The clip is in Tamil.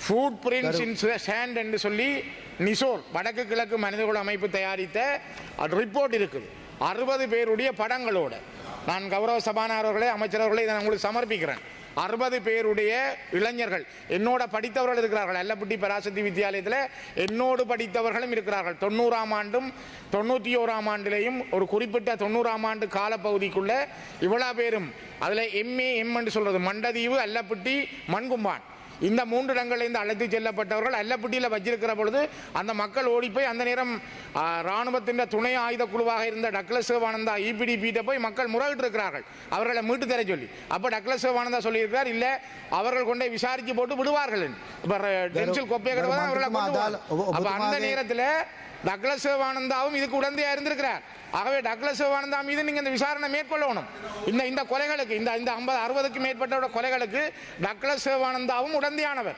ஃபுட் பிரிண்ட்ஸ் இன் சாண்ட் என்று சொல்லி நிசோர் வடக்கு கிழக்கு மனிதகுல அமைப்பு தயாரித்த ரிப்போர்ட் இருக்குது. 60 பேருடைய படங்களோட. நான் கௌரவ சபாநாயகர்களே, அமைச்சரவர்களே, இதை உங்களுக்கு சமர்ப்பிக்கிறேன். 60 பேருடைய இளைஞர்கள் என்னோட படித்தவர்கள் இருக்கிறார்கள். அல்லப்பட்டி பராசக்தி வித்தியாலயத்தில் என்னோடு படித்தவர்களும் இருக்கிறார்கள். 90ஆம் ஆண்டும் 91ஆம் ஆண்டிலேயும் ஒரு குறிப்பிட்ட 90ஆம் ஆண்டு காலப்பகுதிக்குள்ள இவ்வளவு பேரும் அதில் MA என்று சொல்றது மண்டதீவு, அல்லப்பட்டி, மண்கும்பான் இந்த 3 இடங்களிலிருந்து அழைத்து செல்லப்பட்டவர்கள் அல்லப்பட்டியில் வச்சிருக்கிற பொழுது அந்த மக்கள் ஓடி போய் அந்த நேரம் இராணுவத்தின் துணை ஆயுத குழுவாக இருந்த டக்ளஸ் சிவானந்தா EPDP போய் மக்கள் முறையிட்டு இருக்கிறார்கள் அவர்களை மீட்டு தர சொல்லி. அப்போ டக்ளஸ் சிவானந்தா சொல்லியிருக்கிறார், இல்லை அவர்கள் கொண்டே விசாரிச்சு போட்டு விடுவார்கள். அப்போ அந்த நேரத்தில் டக்ளஸ் சிவானந்தாவும் இதுக்கு உடந்தையா இருந்திருக்கிறார். ஆகவே டக்ளஸ் சிவானந்தா மீது நீங்க இந்த விசாரணை மேற்கொள்ளணும். இந்த கொலைகளுக்கு இந்த 50-60க்கும் மேற்பட்ட கொலைகளுக்கு டக்ளஸ் சிவானந்தாவும் உடந்தையானவர்.